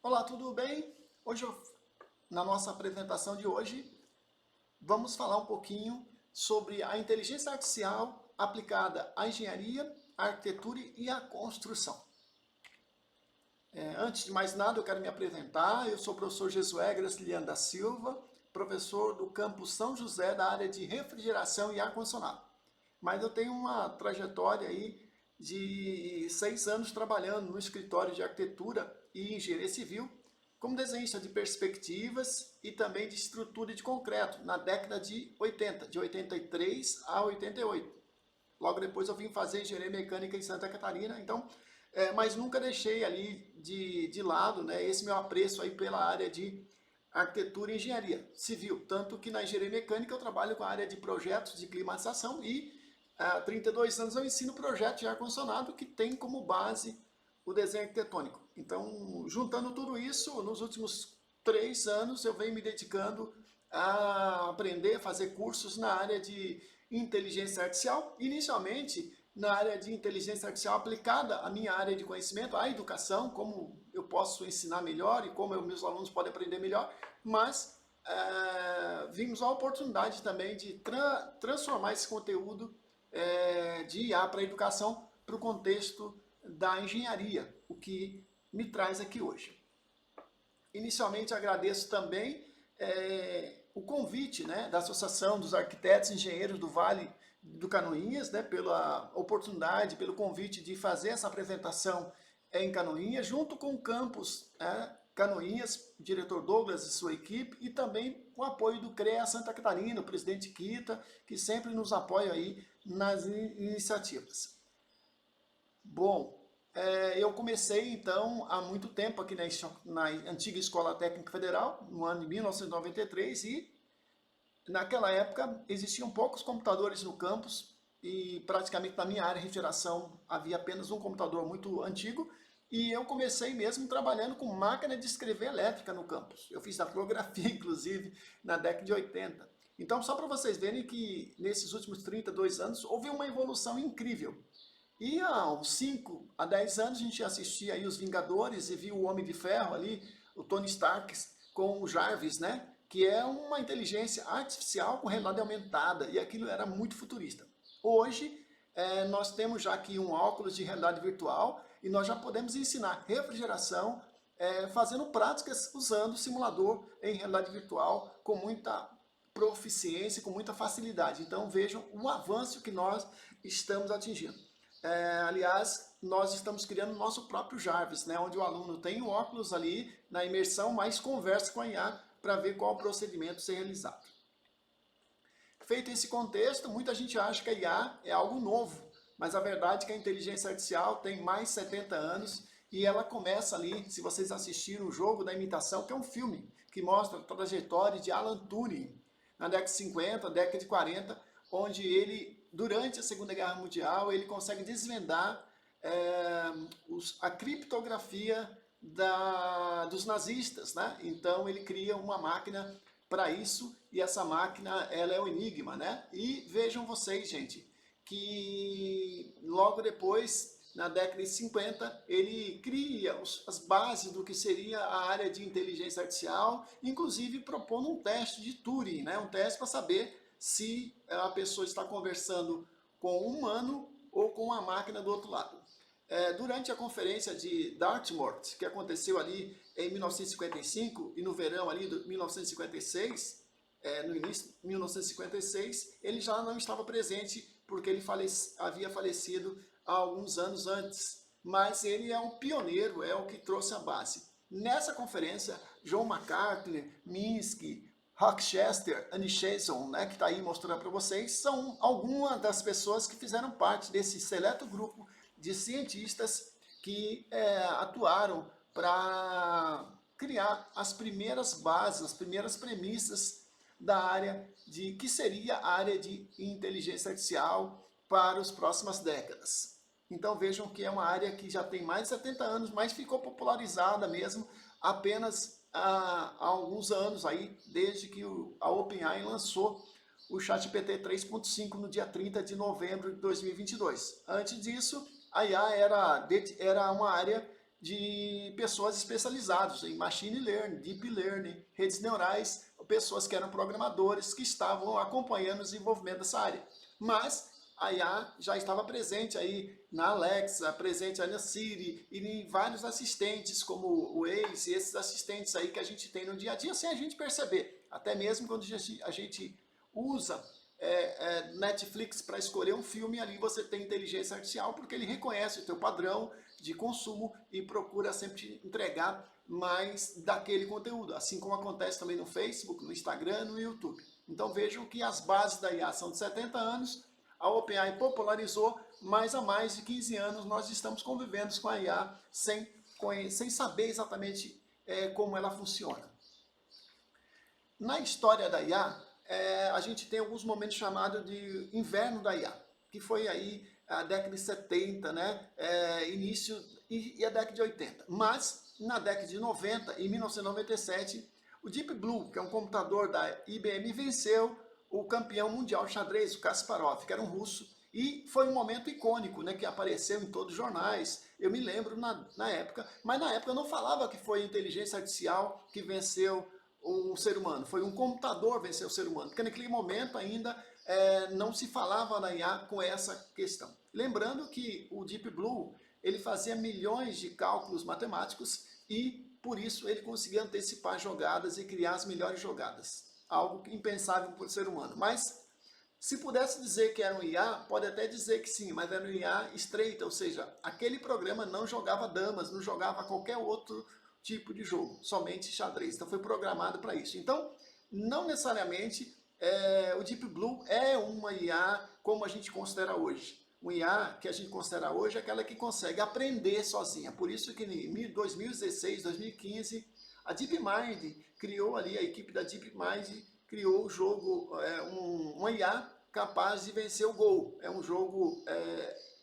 Olá, tudo bem? Na nossa apresentação de hoje, vamos falar um pouquinho sobre a inteligência artificial aplicada à engenharia, à arquitetura e à construção. Antes de mais nada, eu quero me apresentar. Eu sou o professor Jesué Graciliano da Silva, professor do campus São José da área de refrigeração e ar-condicionado. Mas eu tenho uma trajetória aí de 6 anos trabalhando no escritório de arquitetura e engenharia civil, como desenhista de perspectivas e também de estrutura de concreto, na década de 80, de 83 a 88. Logo depois eu vim fazer engenharia mecânica em Santa Catarina, então, mas nunca deixei ali de lado, né, esse meu apreço aí pela área de arquitetura e engenharia civil. Tanto que na engenharia mecânica eu trabalho com a área de projetos de climatização e há 32 anos eu ensino projetos de ar-condicionado que tem como base o desenho arquitetônico. Então, juntando tudo isso, nos últimos 3 anos eu venho me dedicando a aprender a fazer cursos na área de inteligência artificial, inicialmente na área de inteligência artificial aplicada à minha área de conhecimento, à educação, como eu posso ensinar melhor e como meus alunos podem aprender melhor, mas vimos a oportunidade também de transformar esse conteúdo de IA para a educação para o contexto da engenharia, o que me traz aqui hoje. Inicialmente agradeço também o convite, né, da Associação dos Arquitetos e Engenheiros do Vale do Canoinhas, né, pela oportunidade, pelo convite de fazer essa apresentação em Canoinhas, junto com o campus Canoinhas, o diretor Douglas e sua equipe, e também com o apoio do CREA Santa Catarina, o presidente Kita, que sempre nos apoia aí nas iniciativas. Bom, eu comecei então há muito tempo aqui na antiga Escola Técnica Federal, no ano de 1993, e naquela época existiam poucos computadores no campus e praticamente na minha área de refrigeração havia apenas um computador muito antigo e eu comecei mesmo trabalhando com máquina de escrever elétrica no campus. Eu fiz datilografia, inclusive, na década de 80. Então, só para vocês verem que nesses últimos 32 anos houve uma evolução incrível. E há uns 5 a 10 anos a gente assistia aí os Vingadores e viu o Homem de Ferro ali, o Tony Stark com o Jarvis, né? Que é uma inteligência artificial com realidade aumentada, e aquilo era muito futurista. Hoje, nós temos já aqui um óculos de realidade virtual e nós já podemos ensinar refrigeração fazendo práticas usando o simulador em realidade virtual com muita proficiência, com muita facilidade. Então vejam o avanço que nós estamos atingindo. Aliás, nós estamos criando o nosso próprio Jarvis, né, onde o aluno tem o óculos ali na imersão, mas conversa com a IA para ver qual o procedimento ser realizado. Feito esse contexto, muita gente acha que a IA é algo novo, mas a verdade é que a inteligência artificial tem mais de 70 anos e ela começa ali, se vocês assistiram o Jogo da Imitação, que é um filme que mostra a trajetória de Alan Turing na década de 50, década de 40, onde ele, durante a Segunda Guerra Mundial, ele consegue desvendar a criptografia dos nazistas, né? Então ele cria uma máquina para isso e essa máquina ela é o Enigma, né? E vejam vocês, gente, que logo depois, na década de 50, ele cria as bases do que seria a área de inteligência artificial, inclusive propondo um teste de Turing, né? Um teste para saber se a pessoa está conversando com um humano ou com uma máquina do outro lado. Durante a conferência de Dartmouth, que aconteceu ali em 1955 e no verão ali de 1956, no início de 1956, ele já não estava presente porque ele havia falecido há alguns anos antes, mas ele é um pioneiro, é o que trouxe a base. Nessa conferência, John McCartney, Minsky, Rochester, Anishason, né, que está aí mostrando para vocês, são algumas das pessoas que fizeram parte desse seleto grupo de cientistas que atuaram para criar as primeiras bases, as primeiras premissas da área de que seria a área de inteligência artificial para as próximas décadas. Então vejam que é uma área que já tem mais de 70 anos, mas ficou popularizada mesmo apenas há alguns anos aí, desde que a OpenAI lançou o ChatGPT 3.5 no dia 30 de novembro de 2022. Antes disso, a IA era uma área de pessoas especializadas em machine learning, deep learning, redes neurais, pessoas que eram programadores, que estavam acompanhando o desenvolvimento dessa área. Mas a IA já estava presente aí na Alexa, presente aí na Siri e em vários assistentes, como o Waze e esses assistentes aí que a gente tem no dia a dia, sem a gente perceber. Até mesmo quando a gente usa Netflix para escolher um filme, ali você tem inteligência artificial, porque ele reconhece o teu padrão de consumo e procura sempre entregar mais daquele conteúdo, assim como acontece também no Facebook, no Instagram, no YouTube. Então vejam que as bases da IA são de 70 anos, a OpenAI popularizou, mas há mais de 15 anos nós estamos convivendo com a IA sem saber exatamente como ela funciona. Na história da IA, a gente tem alguns momentos chamados de inverno da IA, que foi aí a década de 70, né? Início e a década de 80. Mas na década de 90, em 1997, o Deep Blue, que é um computador da IBM, venceu o campeão mundial de xadrez, o Kasparov, que era um russo, e foi um momento icônico, né, que apareceu em todos os jornais. Eu me lembro na época, mas na época eu não falava que foi a inteligência artificial que venceu o ser humano, foi um computador vencer o ser humano, porque naquele momento ainda não se falava na IA com essa questão. Lembrando que o Deep Blue, ele fazia milhões de cálculos matemáticos e por isso ele conseguia antecipar jogadas e criar as melhores jogadas, algo impensável para o ser humano. Mas se pudesse dizer que era um IA, pode até dizer que sim, mas era um IA estreita, ou seja, aquele programa não jogava damas, não jogava qualquer outro tipo de jogo, somente xadrez. Então foi programado para isso. Então, não necessariamente o Deep Blue é uma IA como a gente considera hoje. Um IA que a gente considera hoje é aquela que consegue aprender sozinha. Por isso que em 2016, 2015, a DeepMind criou ali, a equipe da DeepMind criou o jogo, uma IA capaz de vencer o Go. É um jogo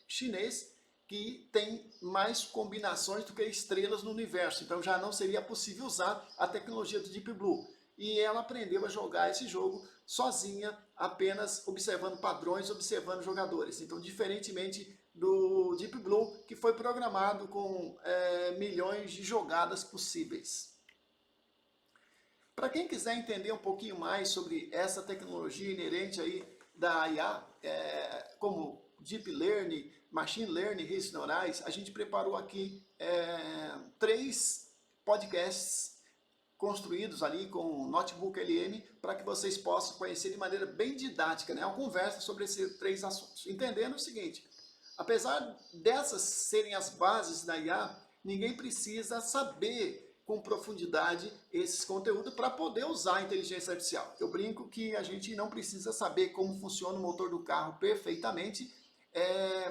chinês que tem mais combinações do que estrelas no universo. Então já não seria possível usar a tecnologia do Deep Blue. E ela aprendeu a jogar esse jogo sozinha, apenas observando padrões, observando jogadores. Então, diferentemente do Deep Blue, que foi programado com milhões de jogadas possíveis. Para quem quiser entender um pouquinho mais sobre essa tecnologia inerente aí da IA, como Deep Learning, Machine Learning, redes neurais, a gente preparou aqui 3 podcasts construídos ali com o Notebook LM para que vocês possam conhecer de maneira bem didática, né, uma conversa sobre esses 3 assuntos. Entendendo o seguinte, apesar dessas serem as bases da IA, ninguém precisa saber com profundidade esses conteúdos para poder usar a inteligência artificial. Eu brinco que a gente não precisa saber como funciona o motor do carro perfeitamente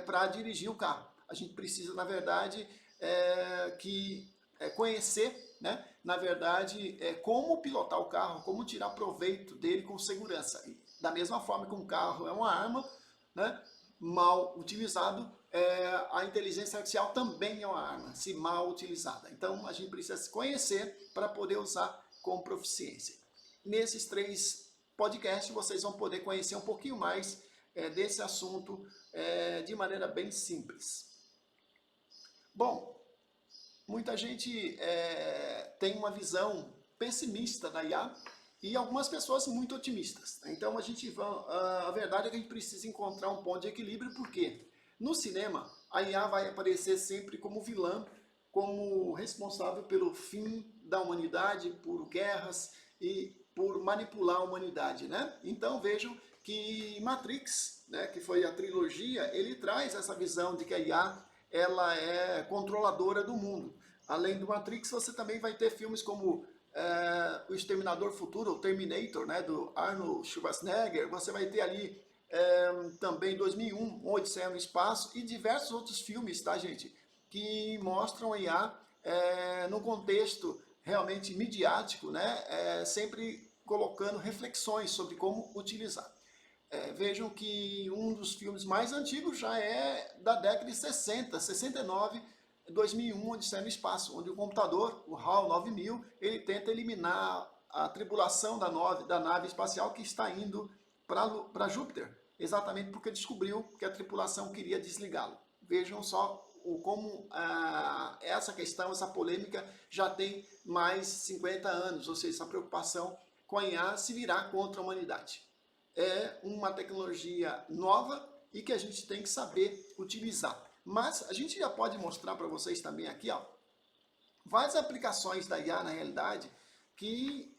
para dirigir o carro. A gente precisa, na verdade, conhecer, né, na verdade, como pilotar o carro, como tirar proveito dele com segurança. E, da mesma forma que um carro é uma arma, né, mal utilizado, a inteligência artificial também é uma arma, se mal utilizada. Então, a gente precisa se conhecer para poder usar com proficiência. Nesses 3 podcasts, vocês vão poder conhecer um pouquinho mais desse assunto de maneira bem simples. Bom, muita gente tem uma visão pessimista da IA e algumas pessoas muito otimistas. Então a verdade é que a gente precisa encontrar um ponto de equilíbrio, porque no cinema a IA vai aparecer sempre como vilã, como responsável pelo fim da humanidade, por guerras e por manipular a humanidade, né? Então vejam que Matrix, né, que foi a trilogia, ele traz essa visão de que a IA ela é controladora do mundo. Além do Matrix, você também vai ter filmes como O Exterminador Futuro, o Terminator, né, do Arnold Schwarzenegger. Você vai ter ali também 2001, Odisseia no Espaço e diversos outros filmes, tá, gente, que mostram a IA num contexto realmente midiático, né, sempre colocando reflexões sobre como utilizar. Vejam que um dos filmes mais antigos já é da década de 60, 69, 2001, Odisseia no Espaço, onde o computador, o HAL 9000, ele tenta eliminar a tripulação da nave espacial que está indo para Júpiter, exatamente porque descobriu que a tripulação queria desligá-lo. Vejam só essa questão, essa polêmica já tem mais de 50 anos, ou seja, essa preocupação com a IA se virar contra a humanidade. É uma tecnologia nova e que a gente tem que saber utilizar. Mas a gente já pode mostrar para vocês também aqui, ó, várias aplicações da IA na realidade que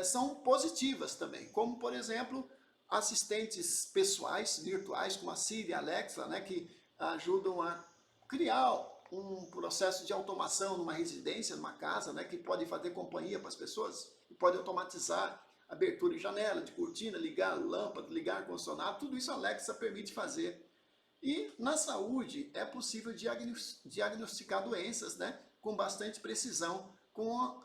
são positivas também, como por exemplo assistentes pessoais virtuais como a Siri e a Alexa, né, que ajudam a criar um processo de automação numa residência, numa casa, né, que pode fazer companhia para as pessoas, pode automatizar abertura de janela, de cortina, ligar lâmpada, ligar ar-condicionado, tudo isso a Alexa permite fazer. E na saúde é possível diagnosticar doenças, né, com bastante precisão,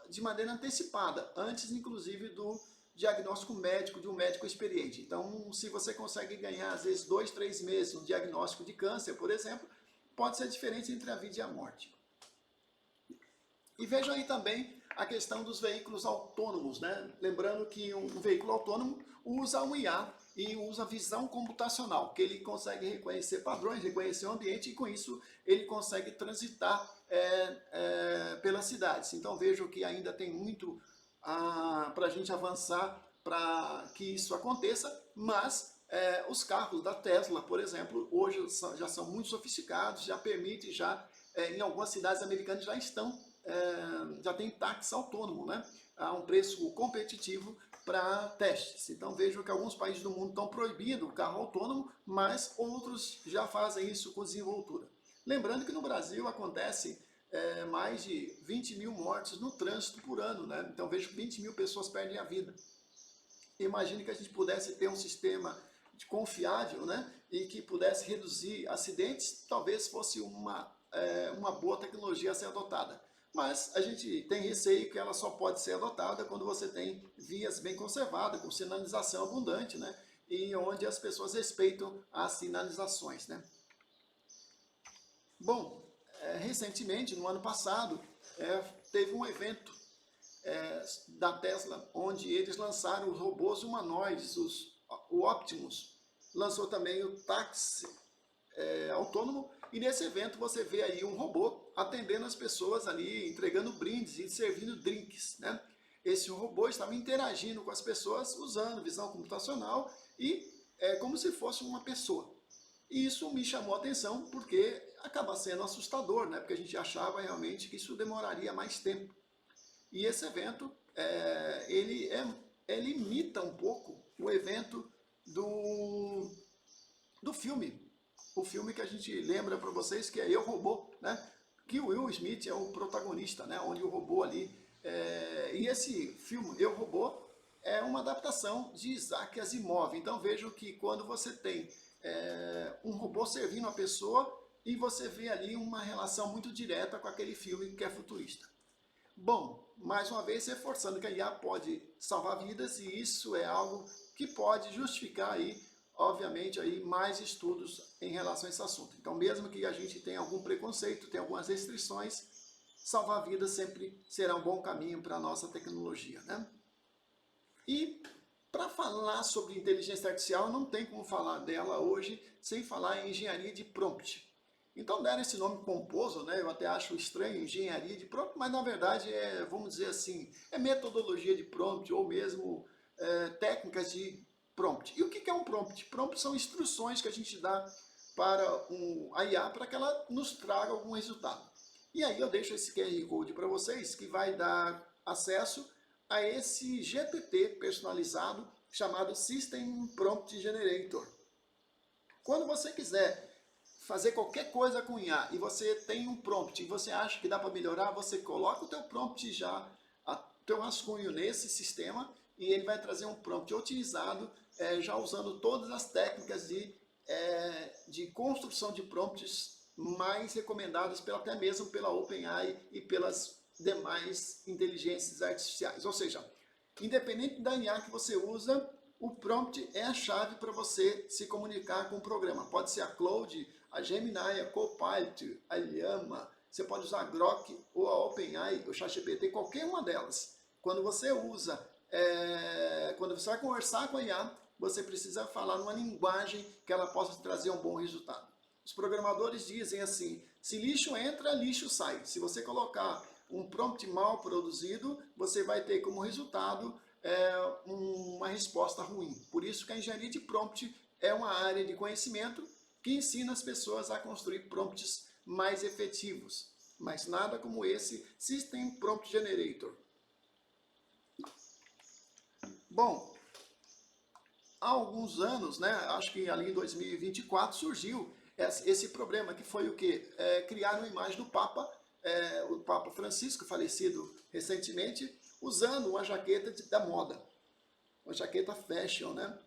de maneira antecipada, antes inclusive do diagnóstico médico, de um médico experiente. Então, se você consegue ganhar, às vezes, 2, 3 meses no diagnóstico de câncer, por exemplo, pode ser a diferença entre a vida e a morte. E veja aí também a questão dos veículos autônomos, né? Lembrando que um veículo autônomo usa um IA e usa visão computacional, que ele consegue reconhecer padrões, reconhecer o ambiente e com isso ele consegue transitar pelas cidades. Então vejo que ainda tem muito para a gente avançar para que isso aconteça, mas os carros da Tesla, por exemplo, hoje já são muito sofisticados, já permite, em algumas cidades americanas já tem táxi autônomo, né? A um preço competitivo para testes. Então vejo que alguns países do mundo estão proibindo o carro autônomo, mas outros já fazem isso com desenvoltura. Lembrando que no Brasil acontece mais de 20 mil mortes no trânsito por ano, né? Então vejo que 20 mil pessoas perdem a vida. Imagine que a gente pudesse ter um sistema confiável, né? E que pudesse reduzir acidentes, talvez fosse uma boa tecnologia a ser adotada. Mas a gente tem receio que ela só pode ser adotada quando você tem vias bem conservadas, com sinalização abundante, né? E onde as pessoas respeitam as sinalizações, né? Bom, recentemente, no ano passado, teve um evento da Tesla, onde eles lançaram os robôs humanoides, o Optimus. Lançou também o táxi autônomo, e nesse evento você vê aí um robô atendendo as pessoas ali, entregando brindes e servindo drinks, né? Esse robô estava interagindo com as pessoas usando visão computacional e como se fosse uma pessoa. E isso me chamou a atenção porque acaba sendo assustador, né? Porque a gente achava realmente que isso demoraria mais tempo. E esse evento, ele imita um pouco o evento do filme. O filme que a gente lembra para vocês que é Eu, Robô, né? Que o Will Smith é o protagonista, né? Onde o robô ali... E esse filme, Eu, Robô, é uma adaptação de Isaac Asimov. Então vejo que quando você tem um robô servindo a pessoa e você vê ali uma relação muito direta com aquele filme que é futurista. Bom, mais uma vez reforçando que a IA pode salvar vidas e isso é algo que pode justificar aí, obviamente, aí mais estudos em relação a esse assunto. Então, mesmo que a gente tenha algum preconceito, tenha algumas restrições, salvar vidas sempre será um bom caminho para a nossa tecnologia, né? E para falar sobre inteligência artificial, não tem como falar dela hoje sem falar em engenharia de prompt. Então deram esse nome pomposo, né? Eu até acho estranho, engenharia de prompt, mas na verdade vamos dizer assim, metodologia de prompt ou mesmo técnicas de prompt. E o que é um prompt? Prompt são instruções que a gente dá para a IA para que ela nos traga algum resultado. E aí eu deixo esse QR Code para vocês que vai dar acesso a esse GPT personalizado chamado System Prompt Generator. Quando você quiser fazer qualquer coisa com IA e você tem um prompt e você acha que dá para melhorar, você coloca o teu prompt o teu rascunho nesse sistema e ele vai trazer um prompt otimizado, já usando todas as técnicas de construção de prompts mais recomendadas até mesmo pela OpenAI e pelas demais inteligências artificiais. Ou seja, independente da IA que você usa, o prompt é a chave para você se comunicar com o programa. Pode ser a Claude, a Gemini, a Copilot, a Llama, você pode usar a Grok ou a OpenAI, o ChatGPT, qualquer uma delas. Quando você quando você vai conversar com a IA, você precisa falar numa linguagem que ela possa trazer um bom resultado. Os programadores dizem assim, se lixo entra, lixo sai. Se você colocar um prompt mal produzido, você vai ter como resultado uma resposta ruim. Por isso que a engenharia de prompt é uma área de conhecimento que ensina as pessoas a construir prompts mais efetivos. Mas nada como esse System Prompt Generator. Bom, há alguns anos, né, acho que ali em 2024, surgiu esse problema, que foi o quê? Criar uma imagem do Papa, o Papa Francisco, falecido recentemente, usando uma jaqueta da moda, uma jaqueta fashion, né?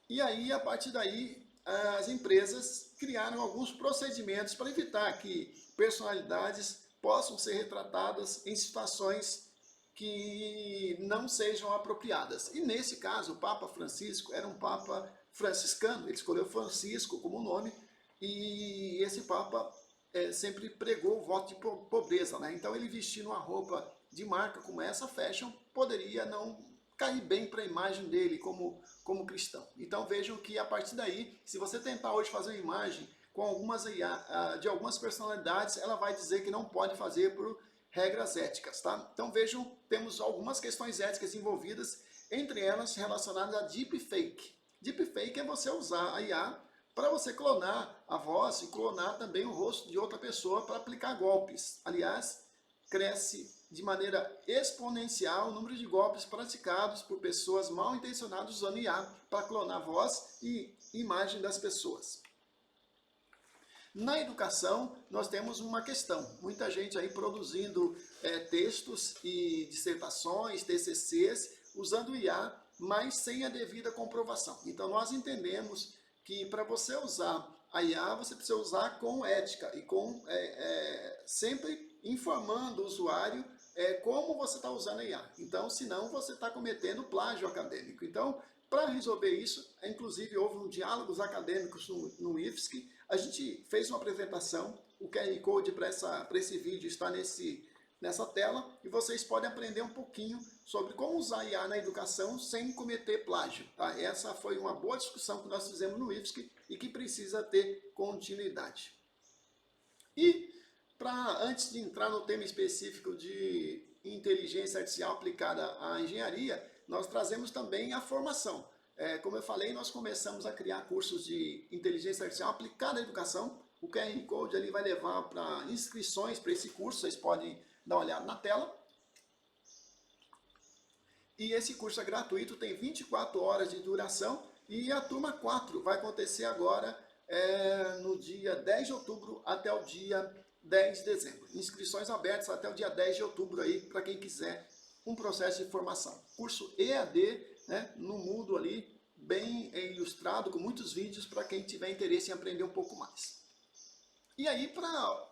E aí, a partir daí, as empresas criaram alguns procedimentos para evitar que personalidades possam ser retratadas em situações que não sejam apropriadas. E nesse caso, o Papa Francisco era um Papa franciscano, ele escolheu Francisco como nome, e esse Papa sempre pregou o voto de pobreza, né? Então ele vestindo uma roupa de marca como essa, fashion, poderia não cair bem para a imagem dele como cristão. Então vejam que a partir daí, se você tentar hoje fazer uma imagem com algumas de algumas personalidades, ela vai dizer que não pode fazer por regras éticas, tá? Então vejam, temos algumas questões éticas envolvidas, entre elas relacionadas a deepfake. Deepfake é você usar a IA para você clonar a voz e clonar também o rosto de outra pessoa para aplicar golpes. Aliás, cresce de maneira exponencial o número de golpes praticados por pessoas mal intencionadas usando IA para clonar a voz e imagem das pessoas. Na educação, nós temos uma questão. Muita gente aí produzindo textos e dissertações, TCCs, usando IA, mas sem a devida comprovação. Então, nós entendemos que para você usar a IA, você precisa usar com ética e com sempre informando o usuário como você está usando a IA. Então, senão você está cometendo plágio acadêmico. Então, para resolver isso, inclusive houve um diálogos acadêmicos no IFSC. A gente fez uma apresentação, o QR Code para esse vídeo está nessa tela, e vocês podem aprender um pouquinho sobre como usar IA na educação sem cometer plágio. Tá? Essa foi uma boa discussão que nós fizemos no IFSC e que precisa ter continuidade. E, antes de entrar no tema específico de inteligência artificial aplicada à engenharia, nós trazemos também a formação. Como eu falei, nós começamos a criar cursos de inteligência artificial aplicada à educação. O QR Code ali vai levar para inscrições para esse curso, vocês podem dar uma olhada na tela. E esse curso é gratuito, tem 24 horas de duração, e a turma 4 vai acontecer agora no dia 10 de outubro até o dia 10 de dezembro. Inscrições abertas até o dia 10 de outubro aí, para quem quiser um processo de formação. Curso EAD, né, no mundo ali, bem ilustrado, com muitos vídeos para quem tiver interesse em aprender um pouco mais. E aí, para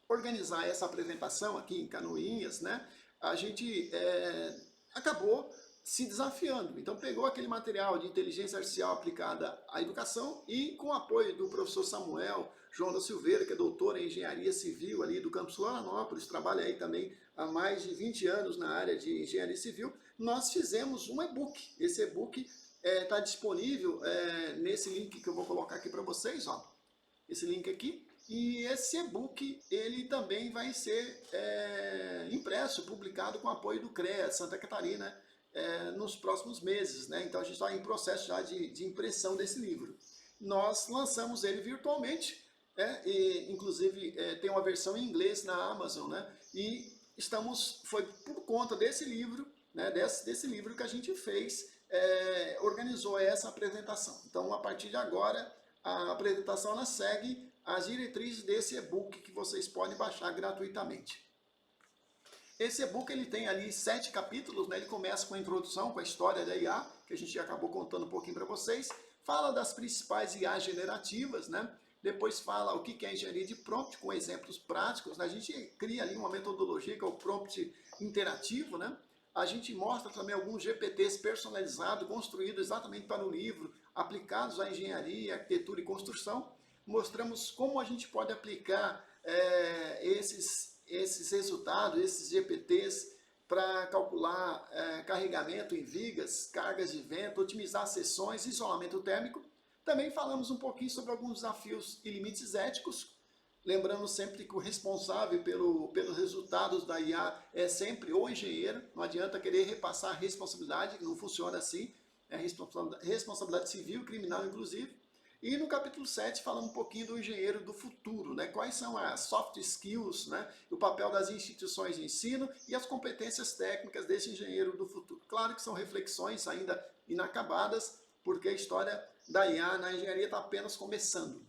organizar essa apresentação aqui em Canoinhas, né, a gente acabou se desafiando. Então pegou aquele material de inteligência artificial aplicada à educação e, com o apoio do professor Samuel João da Silveira, que é doutor em engenharia civil ali do campus Florianópolis, trabalha aí também há mais de 20 anos na área de engenharia civil, nós fizemos um e-book. Esse e-book está disponível nesse link que eu vou colocar aqui para vocês, ó. Esse link aqui. E esse e-book, ele também vai ser impresso, publicado com apoio do CREA Santa Catarina nos próximos meses, né? Então a gente está em processo já de impressão desse livro. Nós lançamos ele virtualmente, e, inclusive tem uma versão em inglês na Amazon, né? E foi por conta desse livro, né? Desse livro que a gente fez, organizou essa apresentação. Então, a partir de agora, a apresentação ela segue as diretrizes desse e-book que vocês podem baixar gratuitamente. Esse e-book ele tem ali 7 capítulos, né? Ele começa com a introdução, com a história da IA, que a gente já acabou contando um pouquinho para vocês, fala das principais IA generativas, né? Depois fala o que é engenharia de prompt, com exemplos práticos, né? A gente cria ali uma metodologia que é o prompt interativo, né? A gente mostra também alguns GPTs personalizados, construídos exatamente para o livro, aplicados à engenharia, arquitetura e construção. Mostramos como a gente pode aplicar esses resultados, esses GPTs, para calcular carregamento em vigas, cargas de vento, otimizar seções, isolamento térmico. Também falamos um pouquinho sobre alguns desafios e limites éticos, lembrando sempre que o responsável pelos resultados da IA é sempre o engenheiro, não adianta querer repassar a responsabilidade, não funciona assim, é responsabilidade civil e criminal inclusive. E no capítulo 7 falamos um pouquinho do engenheiro do futuro, né? Quais são as soft skills, né? O papel das instituições de ensino e as competências técnicas desse engenheiro do futuro. Claro que são reflexões ainda inacabadas, porque a história da IA na engenharia está apenas começando.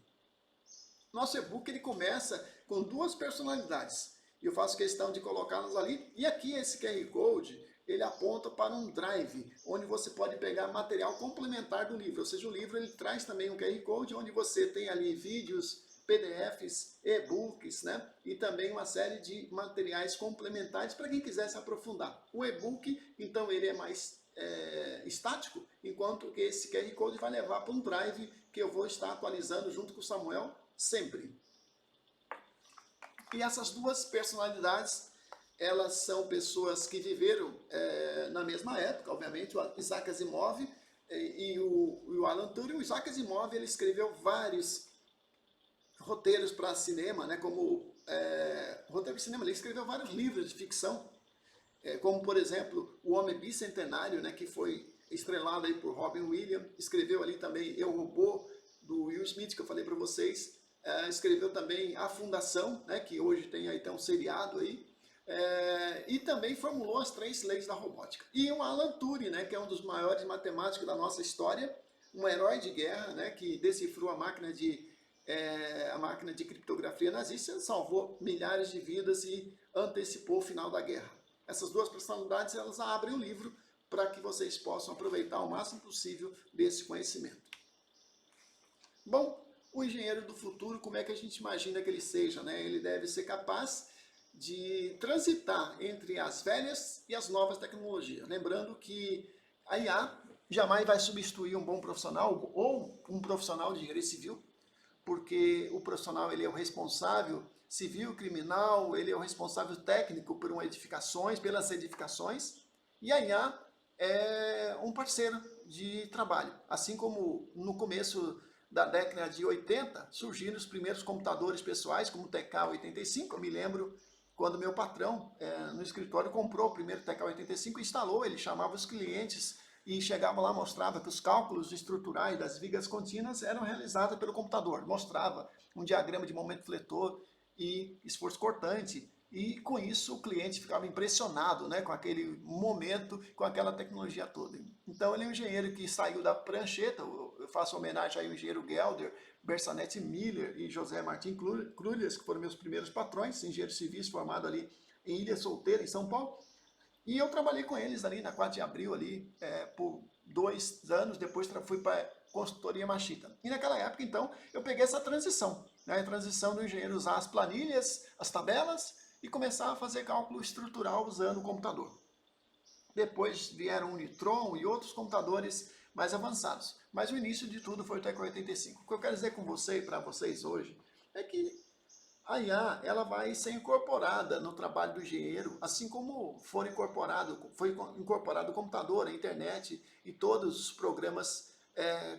Nosso e-book ele começa com duas personalidades. Eu faço questão de colocá-las ali. E aqui esse QR Code, ele aponta para um drive, onde você pode pegar material complementar do livro. Ou seja, o livro ele traz também um QR Code, onde você tem ali vídeos, PDFs, e-books, né? E também uma série de materiais complementares para quem quiser se aprofundar. O e-book, então, ele é mais estático, enquanto que esse QR Code vai levar para um drive que eu vou estar atualizando junto com o Samuel sempre. E essas duas personalidades, elas são pessoas que viveram na mesma época, obviamente, o Isaac Asimov e o Alan Turing. O Isaac Asimov ele escreveu vários roteiros para cinema, né, como roteiro de cinema, ele escreveu vários livros de ficção, como por exemplo O Homem Bicentenário, né, que foi estrelado aí por Robin Williams, escreveu ali também Eu, Robô, do Will Smith, que eu falei para vocês, escreveu também A Fundação, né, que hoje tem aí um seriado aí, e também formulou as 3 leis da robótica. E o Alan Turing, né, que é um dos maiores matemáticos da nossa história, um herói de guerra, né, que decifrou a máquina de criptografia nazista, salvou milhares de vidas e antecipou o final da guerra. Essas duas personalidades elas abrem o livro para que vocês possam aproveitar o máximo possível desse conhecimento. Bom, o engenheiro do futuro, como é que a gente imagina que ele seja, né? Ele deve ser capaz de transitar entre as velhas e as novas tecnologias. Lembrando que a IA jamais vai substituir um bom profissional ou um profissional de engenharia civil, porque o profissional ele é o responsável civil, criminal, ele é o responsável técnico por edificações, pelas edificações, e a IA é um parceiro de trabalho. Assim como no começo da década de 80, surgiram os primeiros computadores pessoais, como o TK-85, eu me lembro quando meu patrão, no escritório, comprou o primeiro TK-85 e instalou, ele chamava os clientes e chegava lá, mostrava que os cálculos estruturais das vigas contínuas eram realizados pelo computador, mostrava um diagrama de momento fletor e esforço cortante, e com isso o cliente ficava impressionado, né, com aquele momento, com aquela tecnologia toda. Então ele é um engenheiro que saiu da prancheta, eu faço homenagem ao engenheiro Gelder, Bersanete Miller e José Martim Crulhas, que foram meus primeiros patrões, engenheiros civis formados ali em Ilha Solteira, em São Paulo. E eu trabalhei com eles ali na 4 de abril, ali, por 2 anos, depois fui para a consultoria Machita. E naquela época, então, eu peguei essa transição, né? A transição do engenheiro usar as planilhas, as tabelas, e começar a fazer cálculo estrutural usando o computador. Depois vieram o Nitron e outros computadores mais avançados. Mas o início de tudo foi o TK-85. O que eu quero dizer com você e para vocês hoje é que a IA ela vai ser incorporada no trabalho do engenheiro, assim como foi incorporado o computador, a internet e todos os programas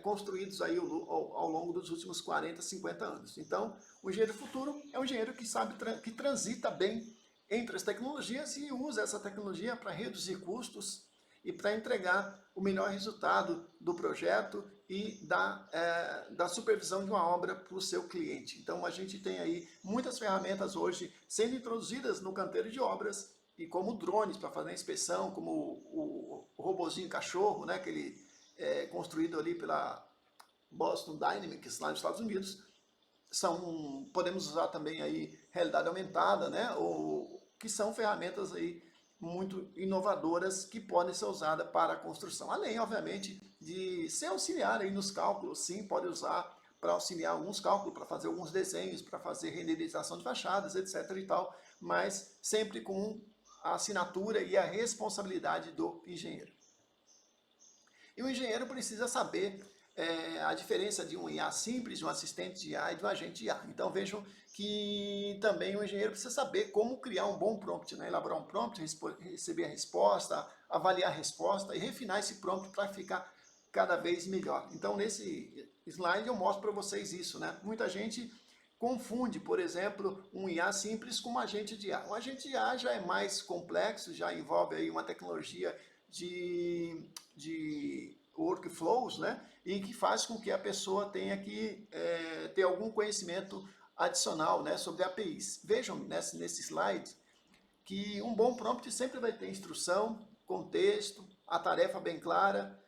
construídos aí ao longo dos últimos 40, 50 anos. Então, o engenheiro futuro é um engenheiro que sabe que transita bem entre as tecnologias e usa essa tecnologia para reduzir custos e para entregar o melhor resultado do projeto e da supervisão de uma obra para o seu cliente. Então a gente tem aí muitas ferramentas hoje sendo introduzidas no canteiro de obras, e como drones para fazer a inspeção, como o robozinho cachorro, né, que ele é construído ali pela Boston Dynamics lá nos Estados Unidos. Podemos usar também aí realidade aumentada, né, ou que são ferramentas aí muito inovadoras que podem ser usadas para a construção. Além, obviamente, de ser auxiliar aí nos cálculos, sim, pode usar para auxiliar alguns cálculos, para fazer alguns desenhos, para fazer renderização de fachadas, etc. e tal, mas sempre com a assinatura e a responsabilidade do engenheiro. E o engenheiro precisa saber a diferença de um IA simples, de um assistente de IA e de um agente de IA. Então vejam que também o engenheiro precisa saber como criar um bom prompt, né? Elaborar um prompt, receber a resposta, avaliar a resposta e refinar esse prompt para ficar cada vez melhor. Então nesse slide eu mostro para vocês isso, né? Muita gente confunde, por exemplo, um IA simples com um agente de IA. Um agente de IA já é mais complexo, já envolve aí uma tecnologia de workflows, né? E que faz com que a pessoa tenha que ter algum conhecimento adicional, né, sobre APIs. Vejam nesse slide que um bom prompt sempre vai ter instrução, contexto, a tarefa bem clara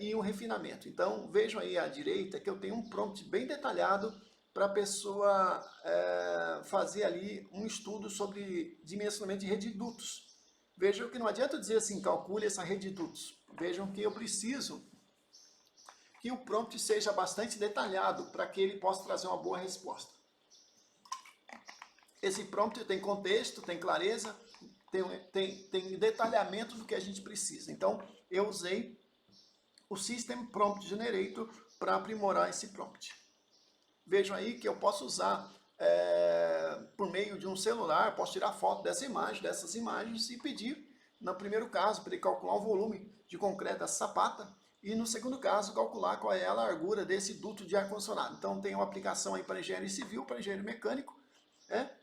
e um refinamento. Então vejam aí à direita que eu tenho um prompt bem detalhado para a pessoa fazer ali um estudo sobre dimensionamento de rede de dutos. Vejam que não adianta dizer assim, calcule essa rede de dutos. Vejam que eu preciso que o prompt seja bastante detalhado para que ele possa trazer uma boa resposta. Esse prompt tem contexto, tem clareza, tem detalhamento do que a gente precisa. Então, eu usei o System Prompt Generator para aprimorar esse prompt. Vejam aí que eu posso usar por meio de um celular, posso tirar foto dessas imagens e pedir, no primeiro caso, para ele calcular o volume de concreto dessa sapata e no segundo caso, calcular qual é a largura desse duto de ar-condicionado. Então, tem uma aplicação aí para engenheiro civil, para engenheiro mecânico,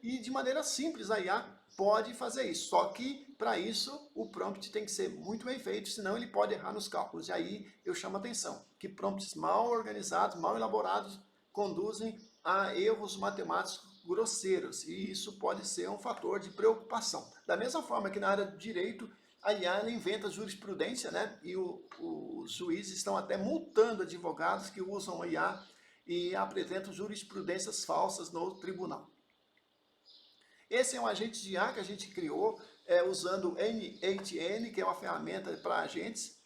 e de maneira simples a IA pode fazer isso. Só que, para isso, o prompt tem que ser muito bem feito, senão ele pode errar nos cálculos. E aí eu chamo a atenção que prompts mal organizados, mal elaborados, conduzem a erros matemáticos grosseiros. E isso pode ser um fator de preocupação. Da mesma forma que na área do direito, a IA ela inventa jurisprudência, né? E os juízes estão até multando advogados que usam a IA e apresentam jurisprudências falsas no tribunal. Esse é um agente de IA que a gente criou usando o N8N, que é uma ferramenta para agentes.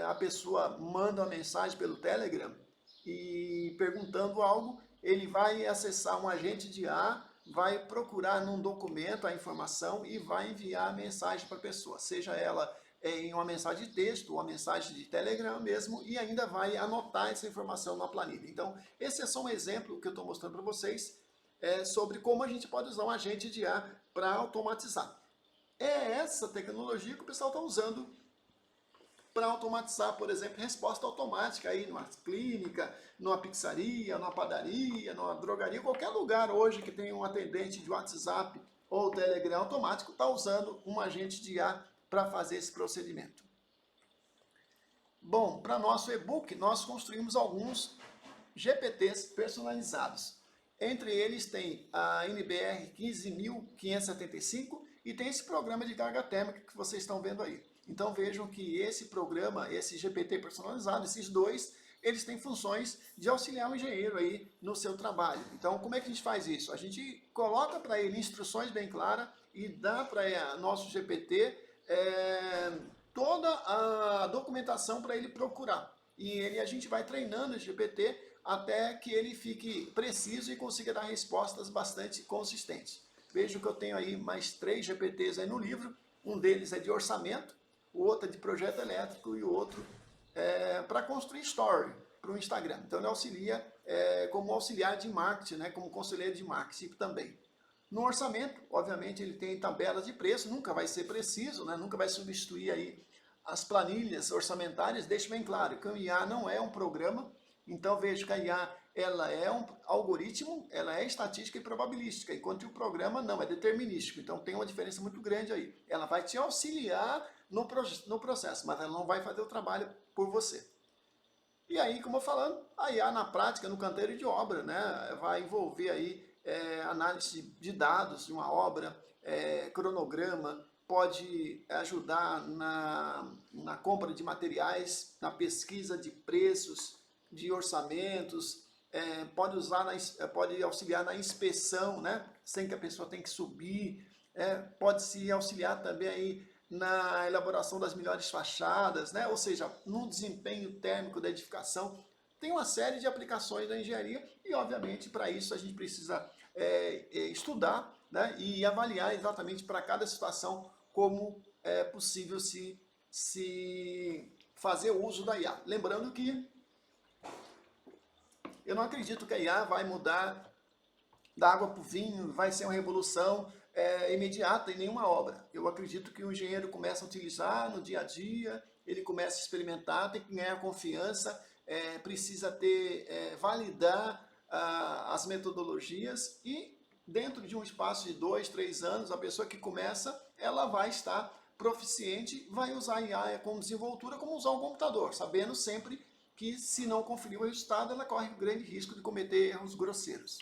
A pessoa manda uma mensagem pelo Telegram e perguntando algo, ele vai acessar um agente de IA, vai procurar num documento a informação e vai enviar a mensagem para a pessoa, seja ela em uma mensagem de texto, ou uma mensagem de Telegram mesmo, e ainda vai anotar essa informação na planilha. Então, esse é só um exemplo que eu estou mostrando para vocês sobre como a gente pode usar um agente de IA para automatizar. É essa tecnologia que o pessoal está usando para automatizar, por exemplo, resposta automática aí numa clínica, numa pizzaria, numa padaria, numa drogaria, qualquer lugar hoje que tem um atendente de WhatsApp ou Telegram automático está usando um agente de IA para fazer esse procedimento. Bom, para nosso e-book nós construímos alguns GPTs personalizados. Entre eles tem a NBR 15.575 e tem esse programa de carga térmica que vocês estão vendo aí. Então vejam que esse programa, esse GPT personalizado, esses dois, eles têm funções de auxiliar o engenheiro aí no seu trabalho. Então como é que a gente faz isso? A gente coloca para ele instruções bem claras e dá para nosso GPT toda a documentação para ele procurar. E a gente vai treinando esse GPT até que ele fique preciso e consiga dar respostas bastante consistentes. Vejo que eu tenho aí mais 3 GPTs aí no livro, um deles é de orçamento, o outro é de projeto elétrico e o outro para construir story para o Instagram. Então ele auxilia como auxiliar de marketing, né, como conselheiro de marketing também. No orçamento, obviamente, ele tem tabelas de preço, nunca vai ser preciso, né, nunca vai substituir aí as planilhas orçamentárias. Deixe bem claro que o IA não é um programa. Então veja que a IA ela é um algoritmo, ela é estatística e probabilística, enquanto o programa não, é determinístico. Então tem uma diferença muito grande aí. Ela vai te auxiliar no processo, mas ela não vai fazer o trabalho por você. E aí, como eu falando, a IA na prática, no canteiro de obra, né, vai envolver aí análise de dados de uma obra, cronograma, pode ajudar na compra de materiais, na pesquisa de preços, de orçamentos, pode auxiliar na inspeção, né, sem que a pessoa tenha que subir, pode se auxiliar também aí na elaboração das melhores fachadas, né, ou seja, no desempenho térmico da edificação. Tem uma série de aplicações da engenharia e, obviamente, para isso a gente precisa estudar, né, e avaliar exatamente para cada situação como é possível se fazer uso da IA. Lembrando que eu não acredito que a IA vai mudar da água para o vinho, vai ser uma revolução imediata em nenhuma obra. Eu acredito que o engenheiro começa a utilizar no dia a dia, ele começa a experimentar, tem que ganhar confiança precisa validar as metodologias e dentro de um espaço de 2, 3 anos, a pessoa que começa, ela vai estar proficiente, vai usar a IA como desenvoltura, como usar um computador, sabendo sempre que se não conferir o resultado, ela corre o grande risco de cometer erros grosseiros.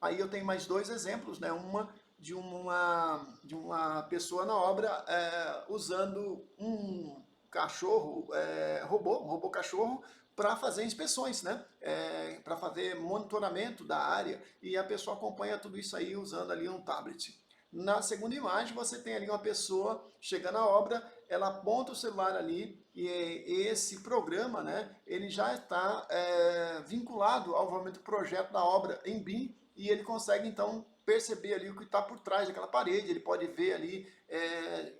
Aí eu tenho mais 2 exemplos, né? Uma de uma pessoa na obra usando um cachorro robô, um robô cachorro, para fazer inspeções, né? Para fazer monitoramento da área, e a pessoa acompanha tudo isso aí usando ali um tablet. Na segunda imagem você tem ali uma pessoa chegando à obra, ela aponta o celular ali e esse programa, né, ele já está vinculado ao desenvolvimento do projeto da obra em BIM e ele consegue então perceber ali o que está por trás daquela parede, ele pode ver ali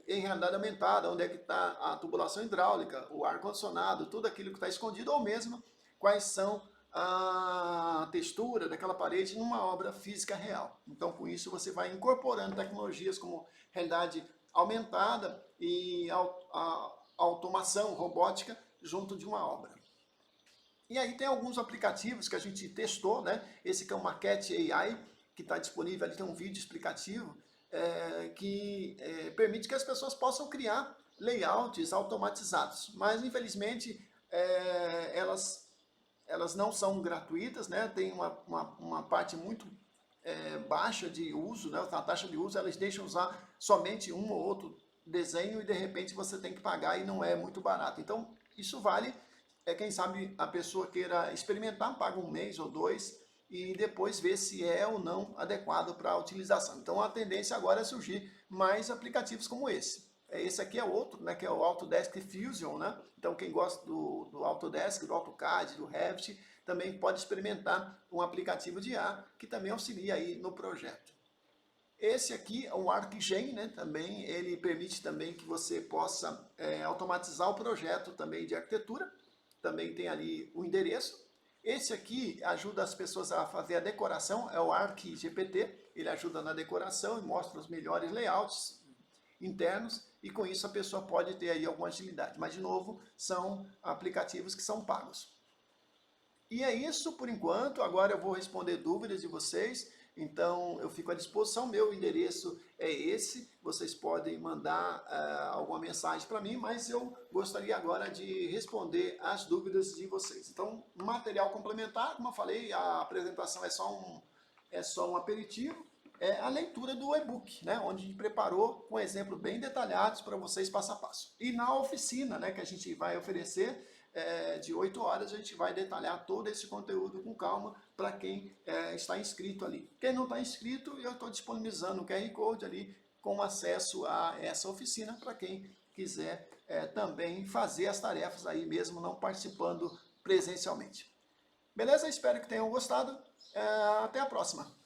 em realidade aumentada onde é que está a tubulação hidráulica, o ar-condicionado, tudo aquilo que está escondido ou mesmo quais são a textura daquela parede numa obra física real. Então, com isso, você vai incorporando tecnologias como realidade aumentada e automação robótica junto de uma obra. E aí tem alguns aplicativos que a gente testou, né? Esse que é o Maquette AI, que está disponível, ali tem um vídeo explicativo, que permite que as pessoas possam criar layouts automatizados. Mas, infelizmente, elas não são gratuitas, né? Tem uma parte muito baixa de uso, né? A taxa de uso, elas deixam usar somente um ou outro desenho e de repente você tem que pagar e não é muito barato. Então, isso vale, quem sabe a pessoa queira experimentar, paga 1 mês ou 2 e depois ver se é ou não adequado para a utilização. Então, a tendência agora é surgir mais aplicativos como esse. Esse aqui é outro, né, que é o Autodesk Fusion, né? Então quem gosta do Autodesk, do AutoCAD, do Revit, também pode experimentar um aplicativo de IA que também auxilia aí no projeto. Esse aqui é o ArcGen, né? Também ele permite também que você possa automatizar o projeto também de arquitetura. Também tem ali o endereço. Esse aqui ajuda as pessoas a fazer a decoração, é o ArcGPT. Ele ajuda na decoração e mostra os melhores layouts internos e com isso a pessoa pode ter aí alguma agilidade. Mas de novo, são aplicativos que são pagos. E é isso por enquanto, agora eu vou responder dúvidas de vocês, então eu fico à disposição, meu endereço é esse, vocês podem mandar alguma mensagem para mim, mas eu gostaria agora de responder as dúvidas de vocês. Então, material complementar, como eu falei, a apresentação é só um aperitivo, a leitura do e-book, né, onde a gente preparou com exemplos bem detalhados para vocês passo a passo. E na oficina, né, que a gente vai oferecer, de 8 horas, a gente vai detalhar todo esse conteúdo com calma para quem está inscrito ali. Quem não está inscrito, eu estou disponibilizando o QR Code ali com acesso a essa oficina para quem quiser também fazer as tarefas aí mesmo não participando presencialmente. Beleza? Espero que tenham gostado. Até a próxima.